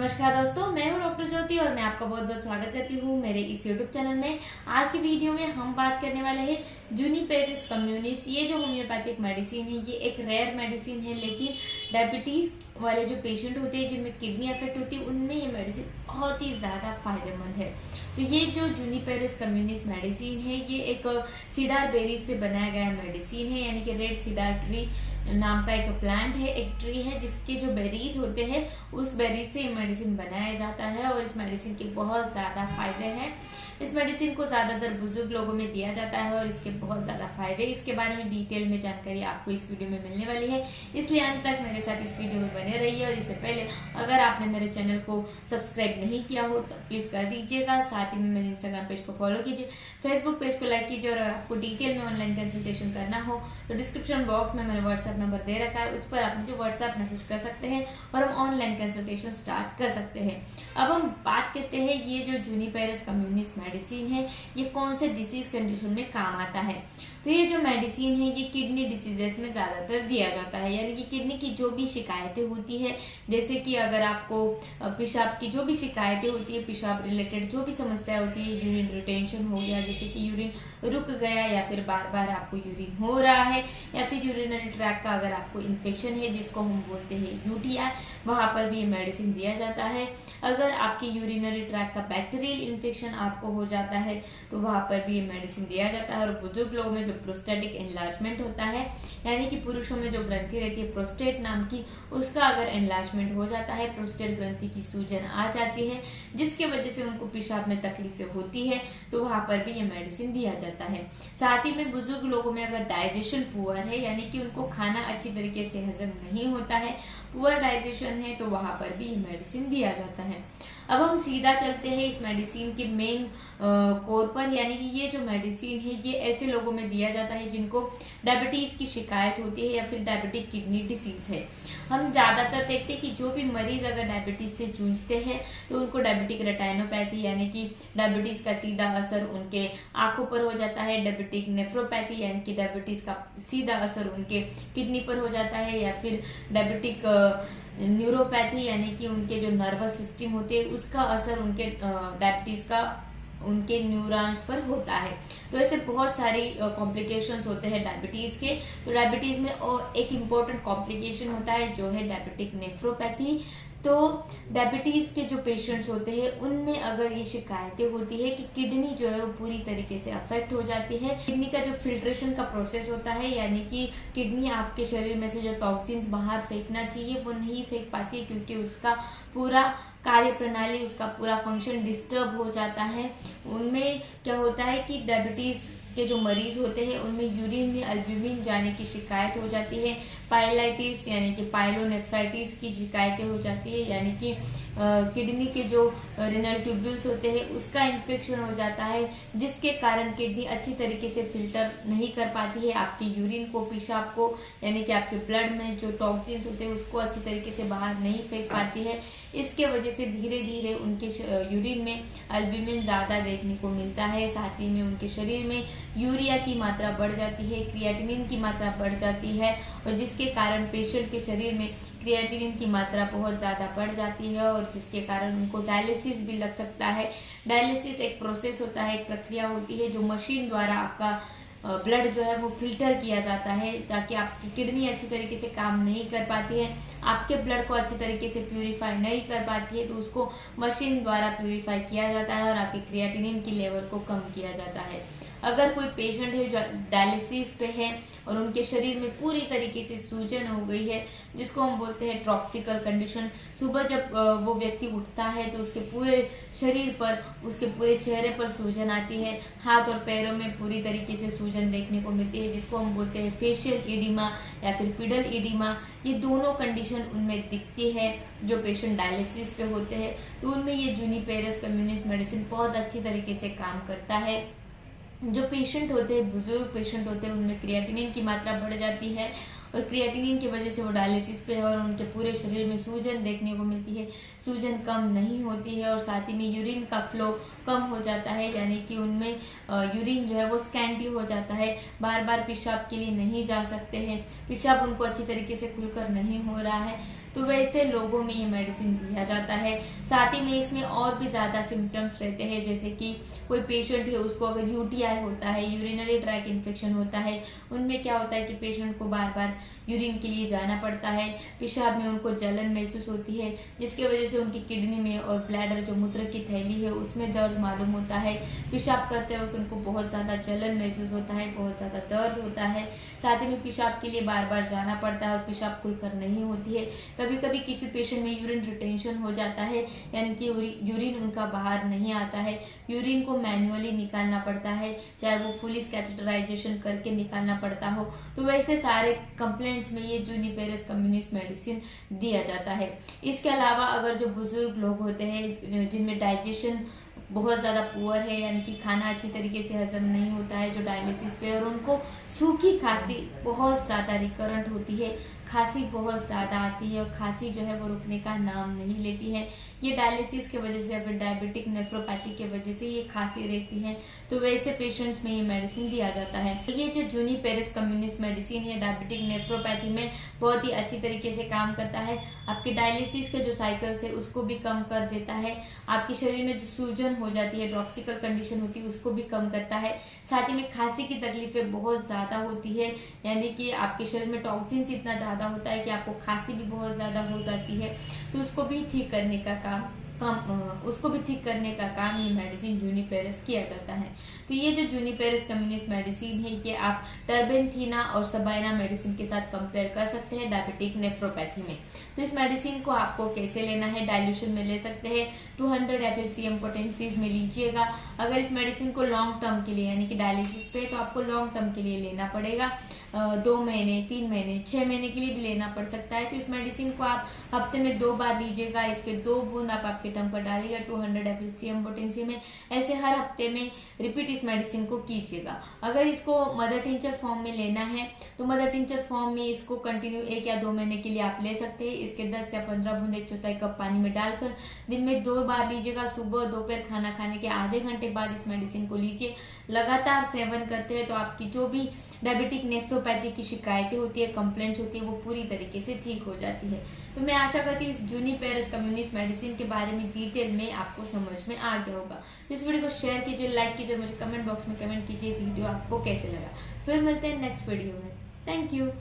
नमस्कार दोस्तों, मैं हूं डॉक्टर ज्योति और मैं आपका बहुत बहुत स्वागत करती हूं मेरे इस यूट्यूब चैनल में। आज की वीडियो में हम बात करने वाले हैं जूनिपेरस कम्युनिस। ये जो होम्योपैथिक मेडिसिन है ये एक रेयर मेडिसिन है, लेकिन डायबिटीज वाले जो पेशेंट होते हैं जिनमें किडनी अफेक्ट होती है उनमें ये मेडिसिन बहुत ही ज़्यादा फायदेमंद है। तो ये जो जूनिपेरस कम्युनिस मेडिसिन है ये एक सीडार बेरीज से बनाया गया मेडिसिन है, यानी कि रेड सीडार ट्री नाम का एक प्लांट है, एक ट्री है जिसके जो बेरीज होते हैं उस बेरीज से ये मेडिसिन बनाया जाता है और इस मेडिसिन के बहुत ज़्यादा फायदे हैं। इस मेडिसिन को ज़्यादातर बुजुर्ग लोगों में दिया जाता है और इसके बहुत ज़्यादा फायदे, इसके बारे में डिटेल में जानकारी आपको इस वीडियो में मिलने वाली है, इसलिए अंत तक मेरे साथ इस वीडियो में बने रहिए। और इससे पहले अगर आपने मेरे चैनल को सब्सक्राइब नहीं किया हो तो प्लीज़ कर दीजिएगा। साथ ही में मेरे इंस्टाग्राम पेज को फॉलो कीजिए, फेसबुक पेज को लाइक कीजिए और अगर आपको डिटेल में ऑनलाइन कंसल्टेशन करना हो तो डिस्क्रिप्शन बॉक्स में मैंने व्हाट्सएप नंबर दे रखा है, उस पर आप मुझे व्हाट्सएप मैसेज कर सकते हैं और हम ऑनलाइन कंसल्टेशन स्टार्ट कर सकते हैं। अब हम बात करते हैं ये जो जूनिपेरस कम्युनिस मेडिसिन है ये कौन से डिसीज कंडीशन में काम आता है। तो ये जो मेडिसिन है ये किडनी डिसीजेस में ज़्यादातर दिया जाता है, यानी कि किडनी की जो भी शिकायतें होती है, जैसे कि अगर आपको पेशाब की जो भी शिकायतें होती है, पेशाब रिलेटेड जो भी समस्या होती है, यूरिन रिटेंशन हो गया, जैसे कि यूरिन रुक गया या फिर बार बार आपको यूरिन हो रहा है, या फिर यूरिनरी ट्रैक का अगर आपको इन्फेक्शन है जिसको हम बोलते हैं यूटीआई, वहाँ पर भी ये मेडिसिन दिया जाता है। अगर आपकी यूरिनरी ट्रैक का बैक्टीरियल इन्फेक्शन आपको हो जाता है तो वहाँ पर भी ये मेडिसिन दिया जाता है। और बुजुर्ग लोगों में जो प्रोस्टेटिक एनलार्जमेंट होता है, यानी कि पुरुषों में जो ग्रंथि रहती है प्रोस्टेट नाम की, उसका अगर एनलार्जमेंट हो जाता है, प्रोस्टेट ग्रंथि की सूजन आ जाती है जिसके वजह से उनको पेशाब में तकलीफें होती है, तो वहाँ पर भी ये मेडिसिन दिया जाता है। साथ ही में बुजुर्ग लोगों में अगर डाइजेशन पुअर है, यानी कि उनको खाना अच्छी तरीके से हजम नहीं होता है, पुअर डाइजेशन है, तो वहाँ पर भी ये मेडिसिन दिया जाता है। अब हम सीधा चलते हैं इस मेडिसिन के मेन कोर पर, यानी कि ये जो मेडिसिन है ये ऐसे लोगों में दिया जाता है जिनको डायबिटीज की शिकायत होती है या फिर डायबिटिक किडनी डिसीज है। हम ज्यादातर देखते हैं कि जो भी मरीज अगर डायबिटीज से जूझते हैं तो उनको डायबिटिक रेटाइनोपैथी, यानी कि डायबिटीज का सीधा असर उनके आंखों पर हो जाता है, डायबिटिक नेफ्रोपैथी यानी कि डायबिटीज का सीधा असर उनके किडनी पर हो जाता है, या फिर डायबिटिक न्यूरोपैथी यानी कि उनके जो नर्वस सिस्टम होते हैं उसका असर उनके डायबिटीज का उनके न्यूरॉन्स पर होता है। तो ऐसे बहुत सारी कॉम्प्लिकेशंस होते हैं डायबिटीज के। तो डायबिटीज में एक इम्पोर्टेंट कॉम्प्लिकेशन होता है जो है डायबिटिक नेफ्रोपैथी। तो डायबिटीज के जो पेशेंट्स होते हैं उनमें अगर ये शिकायतें होती है कि किडनी जो है वो पूरी तरीके से अफेक्ट हो जाती है, किडनी का जो फिल्ट्रेशन का प्रोसेस होता है, यानी कि किडनी आपके शरीर में से जो टॉक्सिन्स बाहर फेंकना चाहिए वो नहीं फेंक पाती है, क्योंकि उसका पूरा कार्य प्रणाली, उसका पूरा फंक्शन डिस्टर्ब हो जाता है। उनमें क्या होता है कि डायबिटीज के जो मरीज होते हैं उनमें यूरिन में अल्ब्यूमिन जाने की शिकायत हो जाती है, पाइलाइटिस यानी कि पाइलोनेफ्राइटिस की शिकायतें हो जाती है, यानी कि किडनी के जो रिनल ट्यूब्यूल्स होते हैं उसका इन्फेक्शन हो जाता है, जिसके कारण किडनी अच्छी तरीके से फिल्टर नहीं कर पाती है आपकी यूरिन को, पेशाब को, यानी कि आपके ब्लड में जो टॉक्सिन्स होते हैं उसको अच्छी तरीके से बाहर नहीं फेंक पाती है। इसके वजह से धीरे धीरे उनके यूरिन में अल्ब्यूमिन ज़्यादा देखने को मिलता है, साथ ही में उनके शरीर में यूरिया की मात्रा बढ़ जाती है, क्रिएटिनिन की मात्रा बढ़ जाती है, और जिसके कारण पेशेंट के शरीर में क्रिएटिनिन की मात्रा बहुत ज़्यादा बढ़ जाती है और जिसके कारण उनको डायलिसिस भी लग सकता है। डायलिसिस एक प्रोसेस होता है, एक प्रक्रिया होती है जो मशीन द्वारा आपका ब्लड जो है वो फिल्टर किया जाता है, ताकि आपकी किडनी अच्छी तरीके से काम नहीं कर पाती है, आपके ब्लड को अच्छी तरीके से प्यूरिफाई नहीं कर पाती है, तो उसको मशीन द्वारा प्यूरिफाई किया जाता है और आपके क्रिएटिनिन की लेवल को कम किया जाता है। अगर कोई पेशेंट है जो डायलिसिस पे है और उनके शरीर में पूरी तरीके से सूजन हो गई है, जिसको हम बोलते हैं ड्रॉप्सिकल कंडीशन, सुबह जब वो व्यक्ति उठता है तो उसके पूरे शरीर पर, उसके पूरे चेहरे पर सूजन आती है, हाथ और पैरों में पूरी तरीके से सूजन देखने को मिलती है, जिसको हम बोलते हैं फेशियल एडिमा या फिर पिडल एडिमा। ये दोनों कंडीशन उनमें दिखती है जो पेशेंट डायलिसिस पे होते हैं, तो उनमें ये जूनिपेरस कम्युनिस मेडिसिन बहुत अच्छी तरीके से काम करता है। जो पेशेंट होते हैं, बुजुर्ग पेशेंट होते हैं, उनमें क्रिएटिनिन की मात्रा बढ़ जाती है और क्रिएटिनिन की वजह से वो डायलिसिस पे है और उनके पूरे शरीर में सूजन देखने को मिलती है, सूजन कम नहीं होती है और साथ ही में यूरिन का फ्लो कम हो जाता है, यानी कि उनमें यूरिन जो है वो स्कैंटी हो जाता है, बार बार पेशाब के लिए नहीं जा सकते हैं, पेशाब उनको अच्छी तरीके से खुलकर नहीं हो रहा है, तो वैसे लोगों में ये मेडिसिन दिया जाता है। साथ ही में इसमें और भी ज्यादा सिम्टम्स रहते हैं, जैसे कि कोई पेशेंट है उसको अगर यूटीआई होता है, यूरिनरी ट्रैक इन्फेक्शन होता है, उनमें क्या होता है कि पेशेंट को बार बार यूरिन के लिए जाना पड़ता है, पेशाब में उनको जलन महसूस होती है, जिसकी वजह से उनकी किडनी में और ब्लैडर जो मूत्र की थैली है उसमें दर्द मालूम होता है। पेशाब करते वक्त उनको बहुत ज़्यादा जलन महसूस होता है, बहुत ज़्यादा दर्द होता है। साथ ही में पेशाब के लिए बार बार जाना पड़ता है और पेशाब खुलकर नहीं होती है। कभी कभी किसी पेशेंट में यूरिन रिटेंशन हो जाता है, यानी कि यूरिन उनका बाहर नहीं आता है, यूरिन को मैन्युअली निकालना पड़ता है, चाहे वो फुली कैथेटराइजेशन करके निकालना पड़ता हो। तो वैसे सारे कंप्लेंट्स में ये जूनिपेरस कम्युनिस मेडिसिन दिया जाता है। इसके अलावा अगर जो बुजुर्ग लोग होते हैं जिनमें डाइजेशन बहुत ज़्यादा पुअर है, यानी कि खाना अच्छी तरीके से हजम नहीं होता है, जो डायलिसिस पे, और उनको सूखी खांसी बहुत ज़्यादा रिकरेंट होती है, खांसी बहुत ज़्यादा आती है और खांसी जो है वो रुकने का नाम नहीं लेती है, ये डायलिसिस के वजह से या फिर डायबिटिक नेफ्रोपैथी के वजह से ये खांसी रहती है, तो वैसे पेशेंट्स में ये मेडिसिन दिया जाता है। ये जो जूनिपेरस कम्युनिस मेडिसिन है डायबिटिक नेफ्रोपैथी में बहुत ही अच्छी तरीके से काम करता है। आपके डायलिसिस के जो साइकिल्स है उसको भी कम कर देता है, आपके शरीर में जो सूजन हो जाती है, ड्रॉप्सिकल कंडीशन होती है, उसको भी कम करता है। साथ ही में खांसी की तकलीफें बहुत ज्यादा होती है, यानी कि आपके शरीर में टॉक्सिन्स इतना ज्यादा होता है कि आपको खांसी भी बहुत ज्यादा हो जाती है, तो उसको भी ठीक करने का काम ये मेडिसिन जूनिपेरस किया जाता है। तो ये जो जूनिपेरस कम्युनिस मेडिसिन है ये आप टर्बेंथीना और सबाइना मेडिसिन के साथ कंपेयर कर सकते हैं डायबिटिक नेफ्रोपैथी में। तो इस मेडिसिन को आपको कैसे लेना है, डाइल्यूशन में ले सकते हैं, 200 FCM पोटेंसीज में लीजिएगा। अगर इस मेडिसिन को लॉन्ग टर्म के लिए यानी कि डायलिसिस पे तो आपको लॉन्ग टर्म के लिए लेना पड़ेगा, 2 महीने, 3 महीने, 6 महीने के लिए भी लेना पड़ सकता है। तो इस मेडिसिन को आप हफ्ते में 2 बार लीजिएगा, इसके 2 बूंद आप आपके टंग पर डालिएगा 200 FCM पोटेंसी में, ऐसे हर हफ्ते में रिपीट इस मेडिसिन को कीजिएगा। अगर इसको मदर टिंचर फॉर्म में लेना है तो मदर टिंचर फॉर्म में इसको कंटिन्यू 1 या 2 महीने के लिए आप ले सकते हैं। इसके 10 या 15 बूंद 1/4 कप पानी में डालकर दिन में 2 बार लीजिएगा, सुबह दोपहर खाना खाने के आधे घंटे बाद इस मेडिसिन को लीजिए। लगातार सेवन करते हैं तो आपकी जो भी डायबिटिक नेफ्रोपैथी की शिकायतें होती है, कंप्लेंट्स होती है, वो पूरी तरीके से ठीक हो जाती है। तो मैं आशा करती हूँ इस जूनिपेरस कम्युनिस मेडिसिन के बारे में डिटेल में आपको समझ में आ गया होगा। तो इस वीडियो को शेयर कीजिए, लाइक कीजिए, मुझे कमेंट बॉक्स में कमेंट कीजिए वीडियो आपको कैसे लगा। फिर मिलते हैं नेक्स्ट वीडियो में। Thank you.